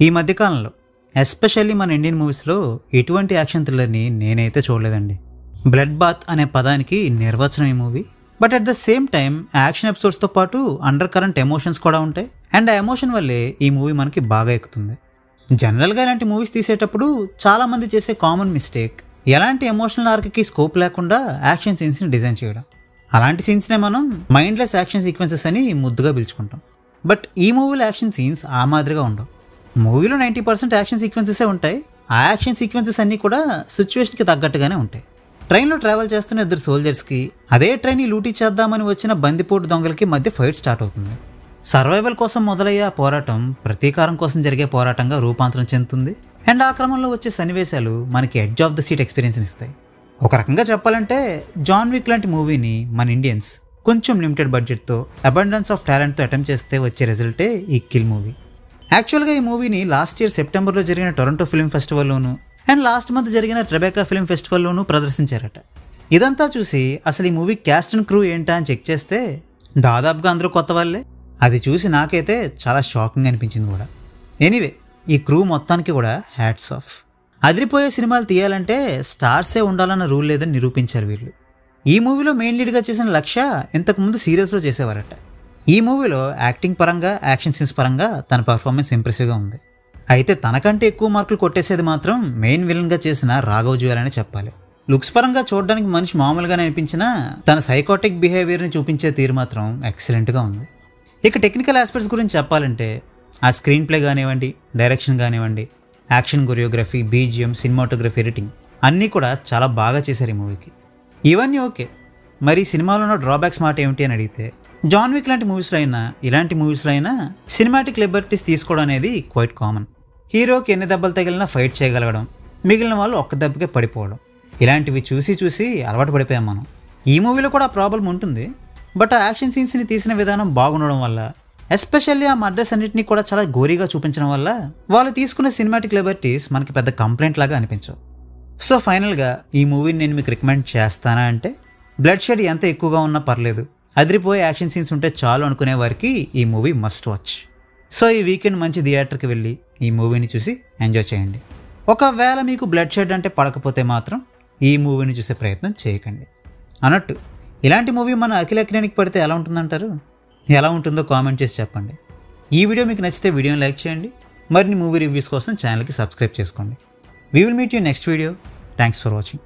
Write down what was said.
ఈ మధ్యకాలంలో ఎస్పెషల్లీ మన ఇండియన్ మూవీస్లో ఎటువంటి యాక్షన్ థ్రిల్లర్ని నేనైతే చూడలేదండి. బ్లడ్ బాత్ అనే పదానికి నిర్వచనం ఈ movie. But at the same time action ఎపిసోడ్స్తో పాటు అండర్ కరెంట్ ఎమోషన్స్ కూడా ఉంటాయి. అండ్ ఆ ఎమోషన్ వల్లే ఈ మూవీ మనకి బాగా ఎక్కుతుంది. జనరల్గా ఇలాంటి మూవీస్ తీసేటప్పుడు చాలామంది చేసే కామన్ మిస్టేక్ ఎలాంటి ఎమోషనల్ ఆర్క్కి స్కోప్ లేకుండా యాక్షన్ సీన్స్ని డిజైన్ చేయడం. అలాంటి సీన్స్నే మనం మైండ్లెస్ యాక్షన్ సీక్వెన్సెస్ అని ముద్దుగా పిలుచుకుంటాం. బట్ ఈ మూవీలో యాక్షన్ సీన్స్ ఆ మాదిరిగా ఉండవు. మూవీలో 90% యాక్షన్ సీక్వెన్సెసే ఉంటాయి. ఆ యాక్షన్ సీక్వెన్సెస్ అన్నీ కూడా సిచ్యువేషన్కి తగ్గట్టుగానే ఉంటాయి. ట్రైన్లో ట్రావెల్ చేస్తున్న ఇద్దరు సోల్జర్స్కి అదే ట్రైన్ లూటీ చేద్దామని వచ్చిన బందిపోటు దొంగలకి మధ్య ఫైట్ స్టార్ట్ అవుతుంది. సర్వైవల్ కోసం మొదలయ్యే ఆ పోరాటం ప్రతీకారం కోసం జరిగే పోరాటంగా రూపాంతరం చెందుతుంది. అండ్ ఆ క్రమంలో వచ్చే సన్నివేశాలు మనకి ఎడ్జ్ ఆఫ్ ద సీట్ ఎక్స్పీరియన్స్ని ఇస్తాయి. ఒక రకంగా చెప్పాలంటే జాన్ విక్ లాంటి మూవీని మన ఇండియన్స్ కొంచెం లిమిటెడ్ బడ్జెట్తో అబండెన్స్ ఆఫ్ టాలెంట్తో అటెంప్ట్ చేస్తే వచ్చే రిజల్టే ఈ కిల్ మూవీ. యాక్చువల్గా ఈ మూవీని లాస్ట్ ఇయర్ సెప్టెంబర్లో జరిగిన టొరంటో ఫిల్మ్ ఫెస్టివల్లోనూ అండ్ లాస్ట్ మంత్ జరిగిన ట్రెబెకా ఫిల్మ్ ఫెస్టివల్లోనూ ప్రదర్శించారట. ఇదంతా చూసి అసలు ఈ మూవీ క్యాస్ట్ అండ్ క్రూ ఏంటా అని చెక్ చేస్తే దాదాపుగా అందరూ కొత్త వాళ్ళే. అది చూసి నాకైతే చాలా షాకింగ్ అనిపించింది కూడా. ఎనీవే, ఈ క్రూ మొత్తానికి కూడా హ్యాట్స్ ఆఫ్. అదిరిపోయే సినిమాలు తీయాలంటే స్టార్సే ఉండాలన్న రూల్ లేదని నిరూపించారు వీళ్ళు. ఈ మూవీలో మెయిన్ లీడ్గా చేసిన లక్ష్య ఇంతకుముందు సీరియల్స్లో చేసేవారట. ఈ మూవీలో యాక్టింగ్ పరంగా యాక్షన్ సీన్స్ పరంగా తన పర్ఫార్మెన్స్ ఇంప్రెసివ్గా ఉంది. అయితే తనకంటే ఎక్కువ మార్కులు కొట్టేసేది మాత్రం మెయిన్ విలన్గా చేసిన రాఘవ్ జుయాల్ అనే చెప్పాలి. లుక్స్ పరంగా చూడడానికి మనిషి మామూలుగానే అనిపించినా తన సైకోటిక్ బిహేవియర్ని చూపించే తీరు మాత్రం ఎక్సలెంట్గా ఉంది. ఇక టెక్నికల్ ఆస్పెక్ట్స్ గురించి చెప్పాలంటే ఆ స్క్రీన్ ప్లే కానివ్వండి, డైరెక్షన్ కానివ్వండి, action choreography, BGM, cinematography, editing అన్నీ కూడా చాలా బాగా చేశారు ఈ మూవీకి. ఇవన్నీ ఓకే. మరి సినిమాలో ఉన్న డ్రాబ్యాక్స్ మాట ఏమిటి అని అడిగితే జాన్ విక్ లాంటి మూవీస్లో అయినా ఇలాంటి మూవీస్లో అయినా సినిమాటిక్ లిబర్టీస్ తీసుకోవడం అనేది క్వైట్ కామన్. హీరోకి ఎన్ని దెబ్బలు తగిలినా ఫైట్ చేయగలగడం, మిగిలిన వాళ్ళు ఒక్క దెబ్బకే పడిపోవడం, ఇలాంటివి చూసి చూసి అలవాటు పడిపోయాం మనం. ఈ మూవీలో కూడా ప్రాబ్లం ఉంటుంది. బట్ ఆ యాక్షన్ సీన్స్ని తీసిన విధానం బాగుండడం వల్ల, ఎస్పెషల్లీ ఆ మర్డర్స్ అన్నింటినీ కూడా చాలా గోరీగా చూపించడం వల్ల వాళ్ళు తీసుకునే సినిమాటిక్ లిబర్టీస్ మనకి పెద్ద కంప్లైంట్ లాగా అనిపించవు. సో ఫైనల్గా ఈ మూవీని నేను మీకు రికమెండ్ చేస్తానా అంటే, బ్లడ్ షెడ్ ఎంత ఎక్కువగా ఉన్నా పర్లేదు, అదిరిపోయే యాక్షన్ సీన్స్ ఉంటే చాలు అనుకునే వారికి ఈ మూవీ మస్ట్ వాచ్. సో ఈ వీకెండ్ మంచి థియేటర్కి వెళ్ళి ఈ మూవీని చూసి ఎంజాయ్ చేయండి. ఒకవేళ మీకు బ్లడ్ షెడ్ అంటే పడకపోతే మాత్రం ఈ మూవీని చూసే ప్రయత్నం చేయకండి. అన్నట్టు ఇలాంటి మూవీ మన అఖిల అక్కినేనికి పడితే ఎలా ఉంటుందంటారు? ఎలా ఉంటుందో కామెంట్ చేసి చెప్పండి. ఈ వీడియో మీకు నచ్చితే వీడియోని లైక్ చేయండి. మరిన్ని మూవీ రివ్యూస్ కోసం ఛానల్కి సబ్స్క్రైబ్ చేసుకోండి. We will meet you next video. Thanks for watching.